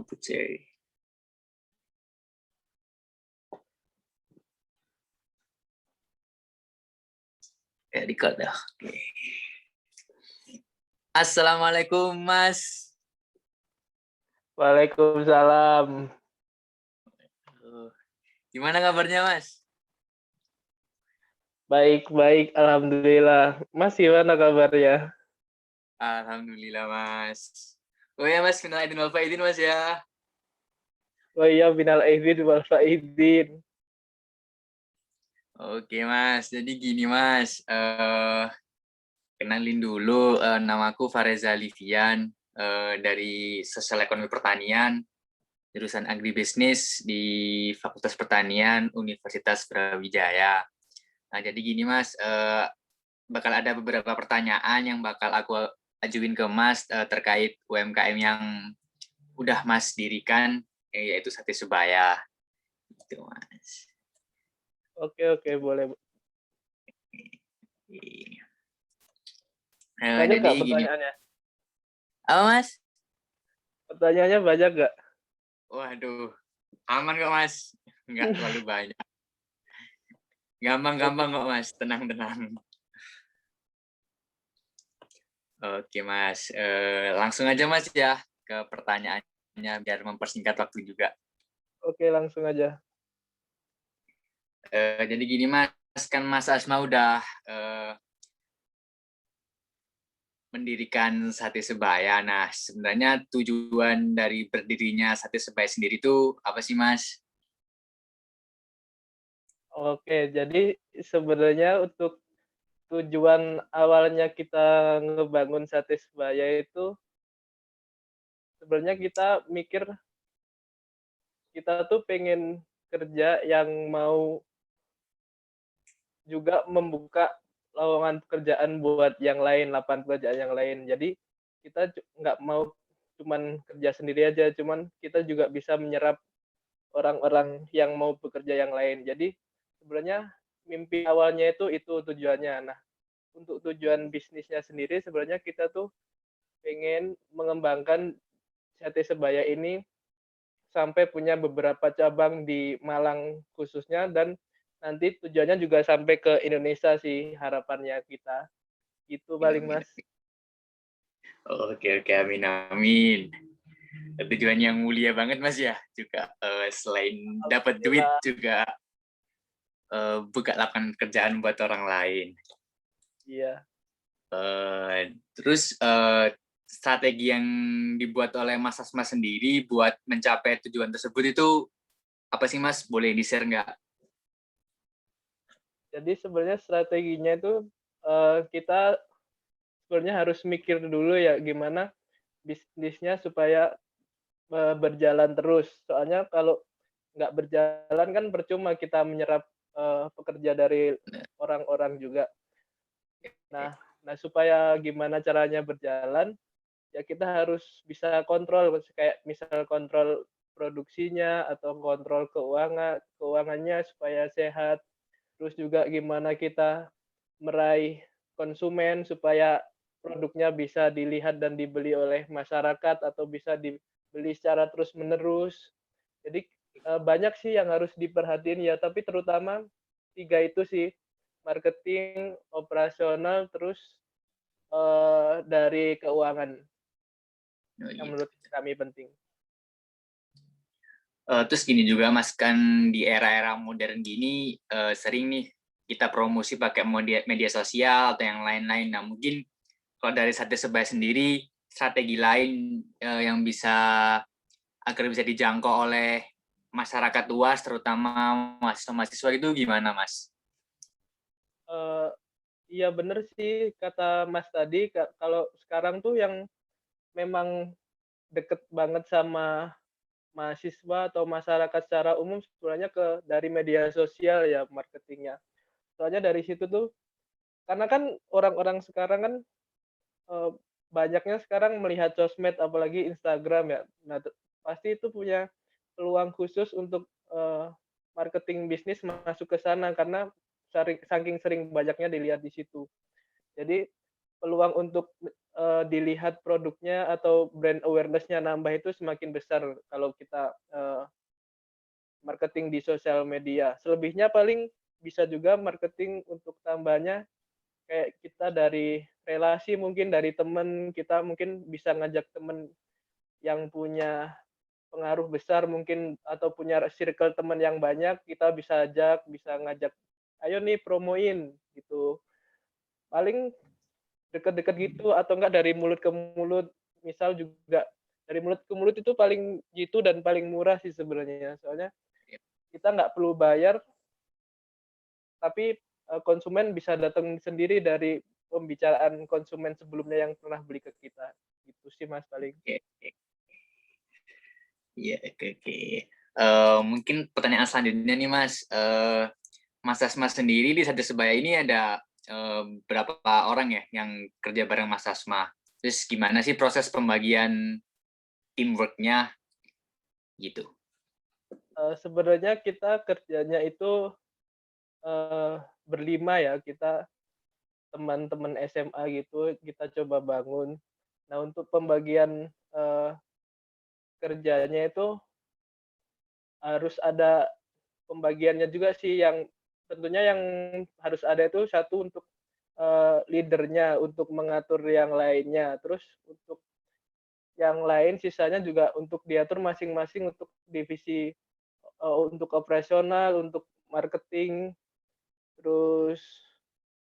Putri. Ya, record dah. Oke. Assalamualaikum, Mas. Waalaikumsalam. Gimana kabarnya, Mas? Baik, alhamdulillah. Mas gimana kabarnya? Alhamdulillah, Mas. Oh ya, Mas, minal aidin wal faizin, Mas ya. Oh iya, minal aidin wal faizin. Oke, Mas. Jadi gini, Mas. Kenalin dulu, namaku Fareza Livian dari Sosial Ekonomi Pertanian, jurusan Agribisnis di Fakultas Pertanian Universitas Brawijaya. Nah, jadi gini, Mas. Bakal ada beberapa pertanyaan yang bakal aku ajuin ke Mas terkait UMKM yang udah Mas dirikan, yaitu Sate Sebaya. Gitu, Mas. Oke, boleh. Jadi Banyak nggak gini, pertanyaannya? apa Mas? Pertanyaannya banyak nggak? Waduh, aman kok Mas, nggak terlalu banyak. Gampang-gampang Oke. kok Mas, tenang-tenang. Oke Mas, langsung aja Mas ya ke pertanyaannya biar mempersingkat waktu juga. Oke, langsung aja. Jadi gini Mas, kan Mas Asma udah mendirikan Sate Sebaya. Nah, sebenarnya tujuan dari berdirinya Sate Sebaya sendiri itu apa sih Mas? Oke, jadi sebenarnya untuk tujuan awalnya kita ngebangun Sate Sebaya itu sebenarnya kita mikir kita tuh pengen kerja yang mau juga membuka lowongan pekerjaan buat yang lain, lapangan pekerjaan yang lain. Jadi kita nggak mau cuman kerja sendiri aja, cuman kita juga bisa menyerap orang-orang yang mau bekerja yang lain. Jadi sebenarnya mimpi awalnya itu tujuannya. Nah, untuk tujuan bisnisnya sendiri sebenarnya kita tuh pengen mengembangkan Sate Sebaya ini sampai punya beberapa cabang di Malang khususnya dan nanti tujuannya juga sampai ke Indonesia sih harapannya kita. Itu paling Amin. Mas. Oke, amin, amin. Tujuan yang mulia banget Mas ya, juga selain dapat duit Alhamdulillah. juga buka lapangan kerjaan buat orang lain. Iya. Terus strategi yang dibuat oleh Mas Asma sendiri buat mencapai tujuan tersebut itu apa sih Mas? Boleh di-share nggak? Jadi sebenarnya strateginya itu kita sebenarnya harus mikir dulu ya gimana bisnisnya supaya berjalan terus. Soalnya kalau nggak berjalan kan percuma kita menyerap pekerja dari orang-orang juga. Nah, supaya gimana caranya berjalan, ya kita harus bisa kontrol, kayak misal kontrol produksinya atau kontrol keuangannya supaya sehat. Terus juga gimana kita meraih konsumen supaya produknya bisa dilihat dan dibeli oleh masyarakat atau bisa dibeli secara terus-menerus. Jadi banyak sih yang harus diperhatiin ya, tapi terutama 3 itu sih, marketing, operasional, terus dari keuangan Oh, yang gitu. menurut kami penting. Terus gini juga Mas, kan di era-era modern gini sering nih kita promosi pakai media sosial atau yang lain-lain. Nah mungkin kalau dari Sate Sebaya sendiri, strategi lain yang bisa agar bisa dijangkau oleh masyarakat luas, terutama mahasiswa-mahasiswa itu gimana Mas? Iya bener sih kata Mas tadi, kalau sekarang tuh yang memang deket banget sama mahasiswa atau masyarakat secara umum sebenarnya dari media sosial ya marketingnya. Soalnya dari situ tuh, karena kan orang-orang sekarang kan eee, banyaknya sekarang melihat sosmed apalagi Instagram ya. Nah, pasti itu punya peluang khusus untuk marketing bisnis masuk ke sana karena saking sering banyaknya dilihat di situ. Jadi peluang untuk dilihat produknya atau brand awareness-nya nambah itu semakin besar kalau kita marketing di sosial media. Selebihnya paling bisa juga marketing untuk tambahnya kayak kita dari relasi, mungkin dari temen, kita mungkin bisa ngajak temen yang punya pengaruh besar mungkin atau punya circle teman yang banyak, kita bisa ajak, bisa ngajak, "Ayo nih promoin," gitu. Paling deket-deket gitu atau enggak dari mulut ke mulut. Misal juga dari mulut ke mulut itu paling jitu dan paling murah sih sebenarnya. Soalnya kita nggak perlu bayar, tapi, konsumen bisa datang sendiri dari pembicaraan konsumen sebelumnya yang pernah beli ke kita. Gitu sih Mas paling. Oke, oke. Iya, oke, oke. Mungkin pertanyaan selanjutnya nih Mas, Mas Asma sendiri di Satu Sebaya ini ada berapa orang ya yang kerja bareng Mas Asma? Terus gimana sih proses pembagian teamwork-nya gitu? Sebenarnya kita kerjanya itu, berlima ya, kita teman-teman SMA gitu, kita coba bangun. Nah, untuk pembagian, kerjanya itu harus ada pembagiannya juga sih, yang tentunya yang harus ada itu satu untuk, leader-nya, untuk mengatur yang lainnya. Terus untuk yang lain sisanya juga untuk diatur masing-masing untuk divisi, untuk operasional, untuk marketing, terus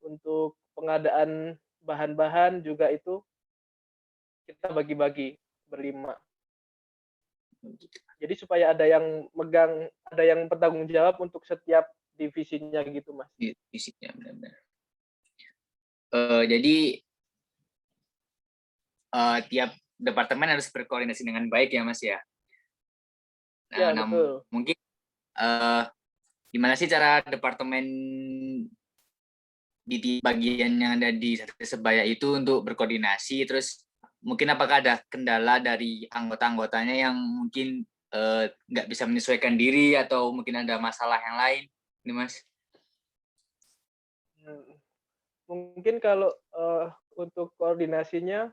untuk pengadaan bahan-bahan juga itu kita bagi-bagi berlima. Jadi supaya ada yang megang, ada yang bertanggung jawab untuk setiap divisinya gitu, Mas. Fisiknya benar-benar. Jadi tiap departemen harus berkoordinasi dengan baik ya Mas ya. Ya Nah, betul. mungkin gimana sih cara departemen di bagian yang ada di Satu Sebaya itu untuk berkoordinasi, terus mungkin apakah ada kendala dari anggota-anggotanya yang mungkin nggak bisa menyesuaikan diri atau mungkin ada masalah yang lain, ini Mas? Mhm. Mungkin kalau, untuk koordinasinya,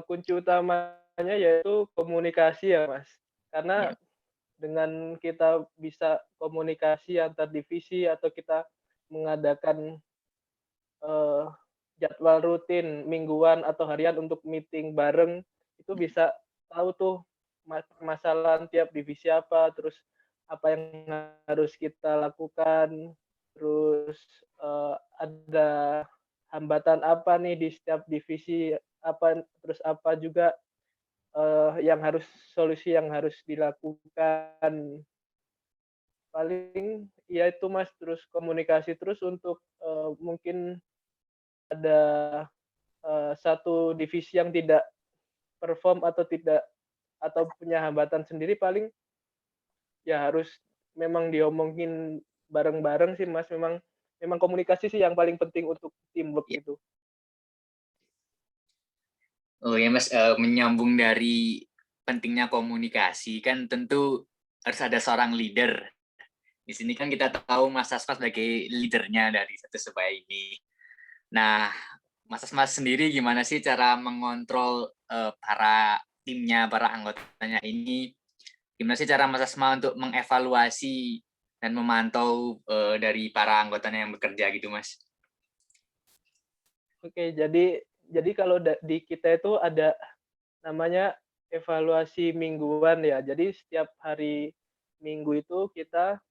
kunci utamanya yaitu komunikasi ya, Mas. Karena Ya, dengan kita bisa komunikasi antar divisi atau kita mengadakan, eee, jadwal rutin mingguan atau harian untuk meeting bareng, itu bisa tahu tuh permasalahan tiap divisi apa, terus apa yang harus kita lakukan, terus, ada hambatan apa nih di setiap divisi, apa terus apa juga, yang harus solusi yang harus dilakukan. Paling ya itu Mas, terus komunikasi terus untuk, mungkin ada, satu divisi yang tidak perform atau tidak atau punya hambatan sendiri, paling ya harus memang diomongin bareng-bareng sih Mas, memang memang komunikasi sih yang paling penting untuk teamwork ya. itu. Oh ya Mas, menyambung dari pentingnya komunikasi kan tentu harus ada seorang leader. Di sini kan kita tahu Mas Asma sebagai leadernya dari Satu Sebaya ini. Nah, Mas Asma sendiri gimana sih cara mengontrol para timnya, para anggotanya ini? Gimana sih cara Mas Asma untuk mengevaluasi dan memantau dari para anggotanya yang bekerja gitu, Mas? Oke, jadi kalau di kita itu ada namanya evaluasi mingguan ya. Jadi setiap hari Minggu itu kita,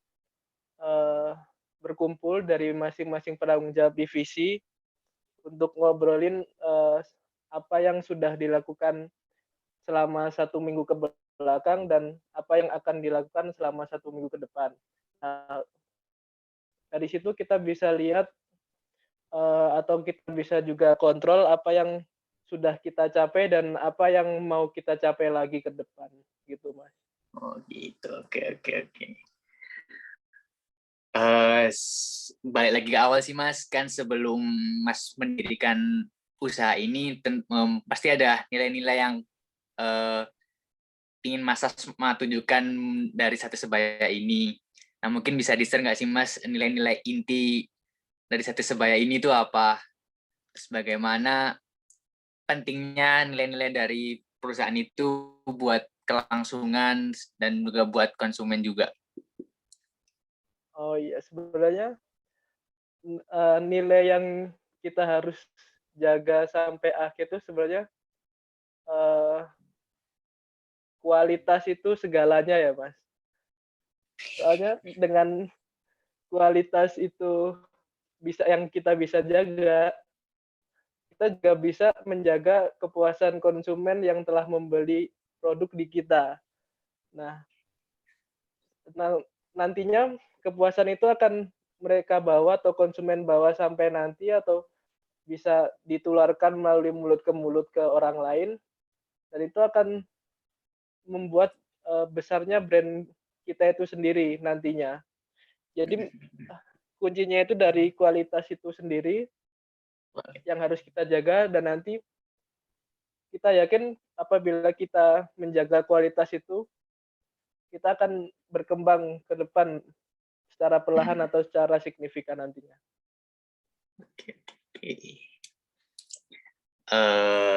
eee, berkumpul dari masing-masing penanggung jawab divisi untuk ngobrolin, apa yang sudah dilakukan selama 1 minggu ke belakang dan apa yang akan dilakukan selama 1 minggu ke depan. Nah, dari situ kita bisa lihat, atau kita bisa juga kontrol apa yang sudah kita capai dan apa yang mau kita capai lagi ke depan, gitu, Mas. Oh gitu, oke, oke, oke. Balik lagi ke awal sih Mas, kan sebelum Mas mendirikan usaha ini pasti ada nilai-nilai yang uh, ingin Mas Asma tunjukkan dari Satu Sebaya ini. Nah mungkin bisa di-share nggak sih Mas nilai-nilai inti dari Satu Sebaya ini tuh apa? terus bagaimana pentingnya nilai-nilai dari perusahaan itu buat kelangsungan dan juga buat konsumen juga. Oh iya, sebenarnya nilai yang kita harus jaga sampai akhir itu sebenarnya, eee, kualitas itu segalanya ya, Mas. Soalnya dengan kualitas itu yang kita bisa jaga, kita juga bisa menjaga kepuasan konsumen yang telah membeli produk di kita. Nah, na nantinya kepuasan itu akan mereka bawa atau konsumen bawa sampai nanti atau bisa ditularkan melalui mulut ke mulut ke orang lain, dan itu akan membuat, besarnya brand kita itu sendiri nantinya. Jadi, kuncinya itu dari kualitas itu sendiri yang harus kita jaga, dan nanti kita yakin apabila kita menjaga kualitas itu, kita akan berkembang ke depan secara perlahan Hmm, atau secara signifikan nantinya. oke, oke.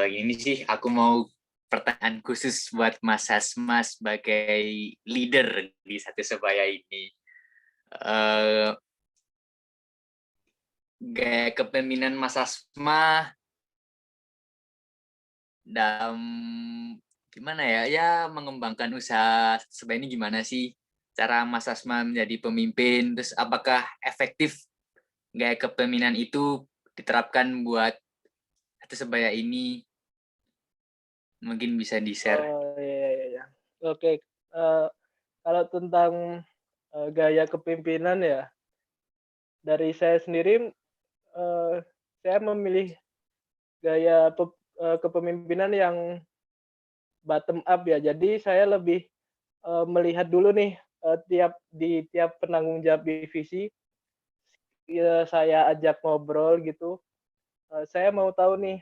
Ini sih aku mau pertanyaan khusus buat Mas Hasma sebagai leader di Sate Sebaya ini. Eh, Gaya kepemimpinan Mas Hasma dalam gimana ya, ya mengembangkan usaha Sebaya ini gimana sih? Cara Mas Hasma menjadi pemimpin, terus apakah efektif gaya kepemimpinan itu diterapkan buat Sate Sebaya ini? Mungkin bisa di-share. Oh, iya, iya, iya. Oke, kalau tentang, gaya kepemimpinan ya, dari saya sendiri, eee, saya memilih gaya kepemimpinan yang bottom up ya. Jadi saya lebih, melihat dulu nih, tiap penanggung jawab divisi, saya ajak ngobrol gitu, saya mau tahu nih,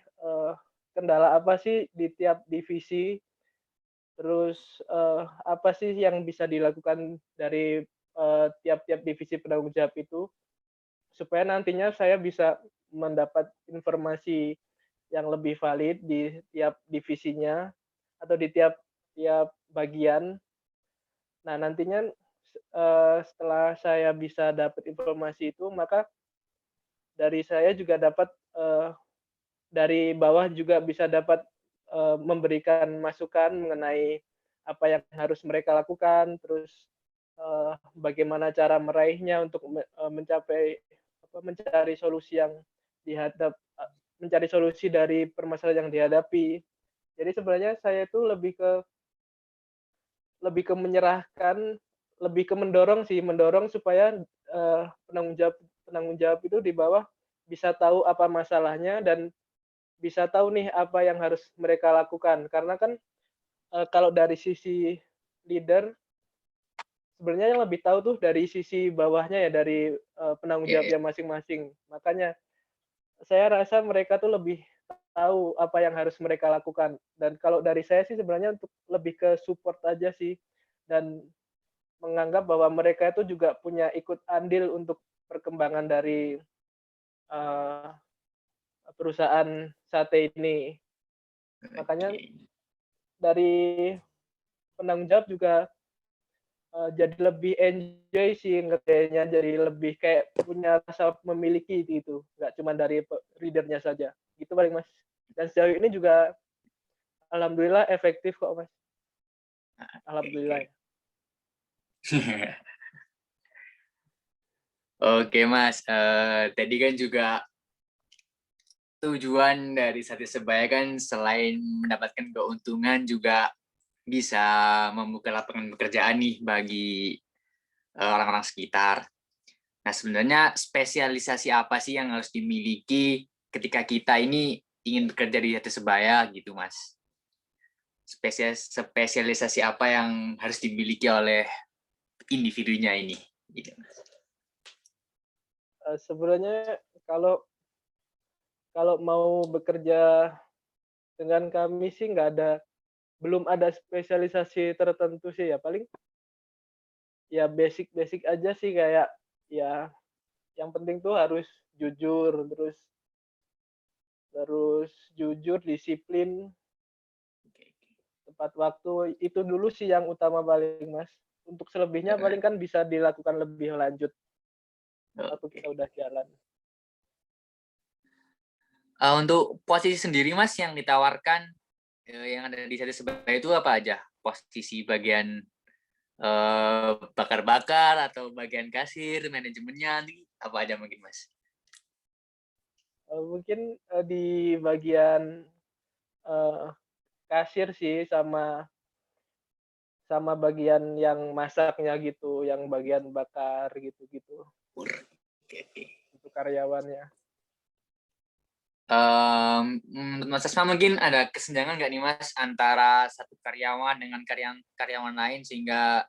kendala apa sih di tiap divisi, terus, apa sih yang bisa dilakukan dari, tiap-tiap divisi penanggung jawab itu, supaya nantinya saya bisa mendapat informasi yang lebih valid di tiap divisinya atau di tiap tiap bagian. Nah, nantinya, setelah saya bisa dapat informasi itu, maka dari saya juga dapat, dari bawah juga bisa dapat, memberikan masukan mengenai apa yang harus mereka lakukan, terus, bagaimana cara meraihnya untuk mencapai mencari solusi yang dihadap mencari solusi dari permasalahan yang dihadapi. Jadi sebenarnya saya itu lebih ke menyerahkan, lebih ke mendorong sih, mendorong supaya, penanggung jawab itu di bawah bisa tahu apa masalahnya dan bisa tahu nih apa yang harus mereka lakukan. Karena kan, kalau dari sisi leader, sebenarnya yang lebih tahu tuh dari sisi bawahnya ya, dari, penanggung Ya, ya. jawabnya masing-masing. Makanya saya rasa mereka tuh lebih tahu apa yang harus mereka lakukan. Dan kalau dari saya sih sebenarnya untuk lebih ke support aja sih, dan menganggap bahwa mereka itu juga punya ikut andil untuk perkembangan dari, eee, perusahaan sate ini. Makanya Oke. dari penanggung jawab juga, jadi lebih enjoy sih ngerjainnya, jadi lebih kayak punya rasa memiliki gitu, nggak cuma dari leader-nya saja. Gitu paling, Mas. Dan sejauh ini juga alhamdulillah efektif kok, Mas. Oke, Alhamdulillah oke. ya. Oke Mas, tadi kan juga tujuan dari Sate Sebaya kan selain mendapatkan keuntungan juga bisa membuka lapangan pekerjaan nih bagi orang-orang sekitar. Nah, sebenarnya spesialisasi apa sih yang harus dimiliki ketika kita ini ingin bekerja di Sate Sebaya gitu, Mas? Spesialisasi apa yang harus dimiliki oleh individunya ini? Gitu. Sebenarnya kalau kalau mau bekerja dengan kami sih belum ada spesialisasi tertentu sih ya, paling ya basic-basic aja sih kayak, ya yang penting tuh harus jujur, terus terus jujur, disiplin, Oke, tepat waktu, itu dulu sih yang utama paling, Mas. Untuk selebihnya oke. paling kan bisa dilakukan lebih lanjut waktu Oke. kita udah jalan. Untuk posisi sendiri Mas yang ditawarkan, yang ada di Sate Sebaya itu apa aja? Posisi bagian, bakar-bakar atau bagian kasir, manajemennya, nih apa aja mungkin Mas? Mungkin, di bagian, eee, kasir sih sama sama bagian yang masaknya gitu, yang bagian bakar gitu-gitu, Oke, oke. untuk karyawannya. Menurut Mas Asma mungkin ada kesenjangan nggak nih Mas, antara satu karyawan dengan karyawan lain sehingga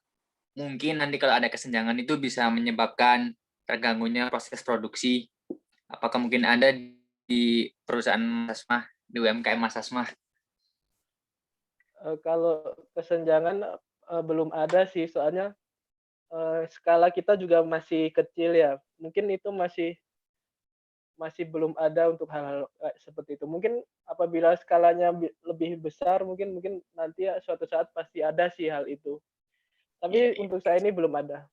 mungkin nanti kalau ada kesenjangan itu bisa menyebabkan terganggunya proses produksi. Apakah mungkin ada di perusahaan Mas Asma, di UMKM Mas Asma? Kalau kesenjangan, belum ada sih, soalnya, skala kita juga masih kecil ya, mungkin itu masih masih belum ada untuk hal-hal seperti itu. Mungkin apabila skalanya lebih besar, mungkin mungkin nanti ya suatu saat pasti ada sih hal itu. Iya, Tapi iya. untuk saya ini belum ada.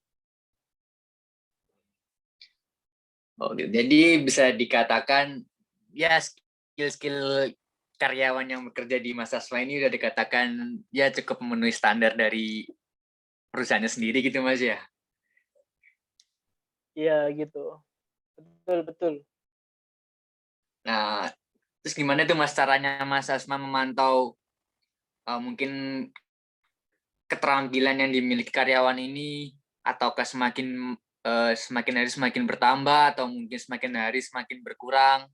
Oh, gitu. Jadi bisa dikatakan ya skill-skill karyawan yang bekerja di Mas Asma ini udah dikatakan ya cukup memenuhi standar dari perusahaannya sendiri gitu Mas ya? Iya gitu. Betul betul. Nah, terus gimana tuh Mas caranya Mas Asma memantau mungkin keterampilan yang dimiliki karyawan ini ataukah semakin hari semakin bertambah atau mungkin semakin hari semakin berkurang?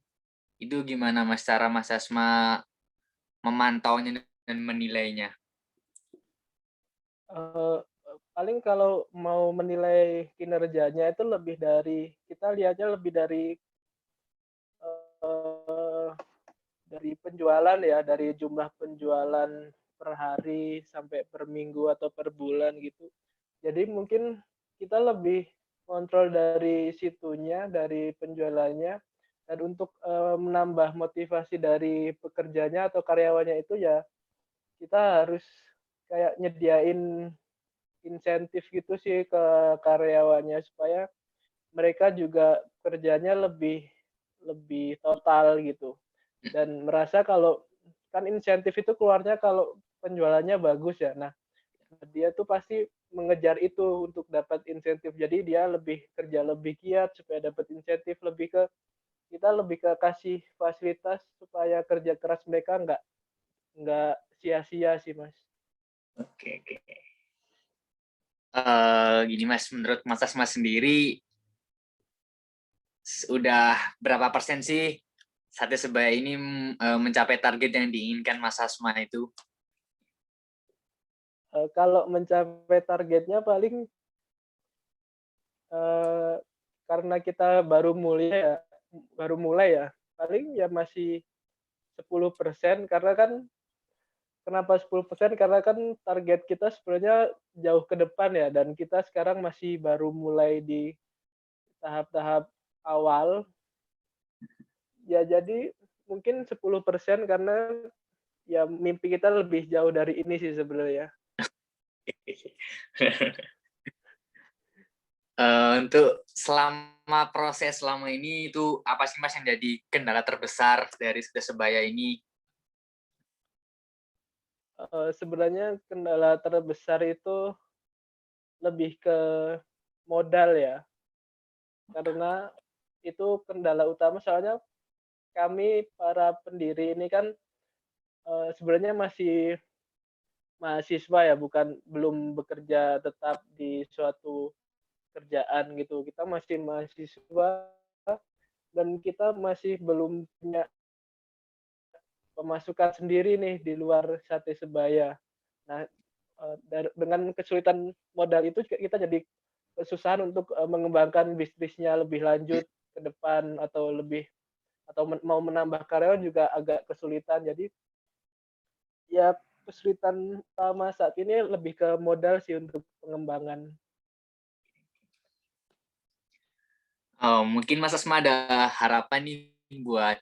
Itu gimana Mas cara Mas Asma memantaunya dan menilainya? Eee, paling kalau mau menilai kinerjanya itu lebih dari kita lihatnya lebih eee, dari penjualan ya, dari jumlah penjualan per hari sampai per minggu atau per bulan gitu. Jadi mungkin kita lebih kontrol dari situnya, dari penjualannya, dan untuk, menambah motivasi dari pekerjanya atau karyawannya itu ya kita harus kayak nyediain insentif gitu sih ke karyawannya supaya mereka juga kerjanya lebih lebih total gitu, dan merasa kalau kan insentif itu keluarnya kalau penjualannya bagus ya. Nah, dia tuh pasti mengejar itu untuk dapat insentif. Jadi dia lebih kerja lebih giat supaya dapat insentif, lebih ke kita lebih ke kasih fasilitas supaya kerja keras mereka nggak sia-sia sih, Mas. Oke, oke. Gini Mas, menurut Mas Asma sendiri udah berapa persen sih Sate Sebaya ini mencapai target yang diinginkan Mas Asma itu? Kalau mencapai targetnya paling, eee, karena kita baru mulai ya, paling ya masih 10% karena kan kenapa 10%? Karena kan target kita sebenarnya jauh ke depan ya, dan kita sekarang masih baru mulai di tahap-tahap awal. Ya jadi mungkin 10% karena ya mimpi kita lebih jauh dari ini sih sebenarnya. Untuk selama proses selama ini itu apa sih Mas yang jadi kendala terbesar dari Sate Sebaya ini? Sebenarnya kendala terbesar itu lebih ke modal ya, karena itu kendala utama soalnya kami para pendiri ini kan, sebenarnya masih mahasiswa ya, belum bekerja tetap di suatu kerjaan gitu. Kita masih mahasiswa dan kita masih belum punya pemasukan sendiri nih di luar Sate Sebaya. Nah, dengan kesulitan modal itu kita jadi kesusahan untuk, mengembangkan bisnisnya lebih lanjut ke depan atau mau menambah karyawan juga agak kesulitan. Jadi ya kesulitan utama saat ini lebih ke modal sih untuk pengembangan. Mungkin Mas Asma ada harapan nih buat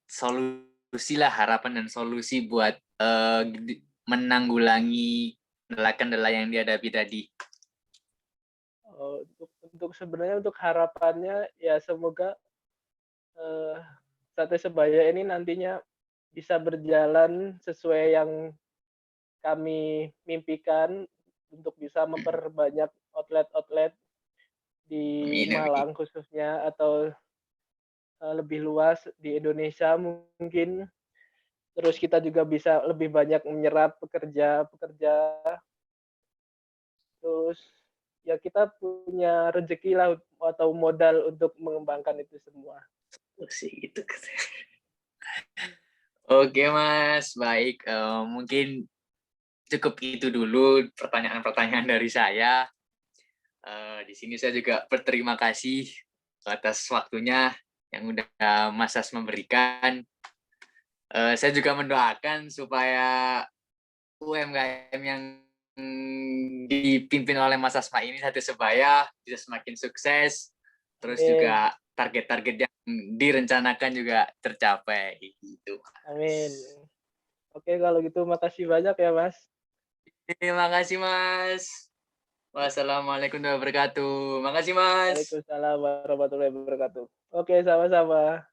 solusi lah, harapan dan solusi buat menanggulangi kendala-kendala yang dihadapi tadi. Untuk sebenarnya untuk harapannya ya semoga Sate Sebaya ini nantinya bisa berjalan sesuai yang kami mimpikan untuk bisa memperbanyak outlet-outlet di Amin, amin. Malang khususnya atau lebih luas di Indonesia mungkin. Terus kita juga bisa lebih banyak menyerap pekerja-pekerja. Terus ya kita punya rezeki lah atau modal untuk mengembangkan itu semua. Sih gitu. Oke Mas, baik. Mungkin cukup itu dulu pertanyaan-pertanyaan dari saya. Di sini saya juga berterima kasih atas waktunya yang udah Mas As memberikan. Saya juga mendoakan supaya UMKM yang dipimpin oleh Mas Asma ini Sate Sebaya bisa semakin sukses, terus Amin. juga target-target yang direncanakan juga tercapai gitu. Amin. Oke, kalau gitu makasih banyak ya, Mas. Terima kasih Mas. Wassalamualaikum warahmatullahi wabarakatuh. Makasih Mas. Waalaikumsalam warahmatullahi wabarakatuh. Oke, sama-sama.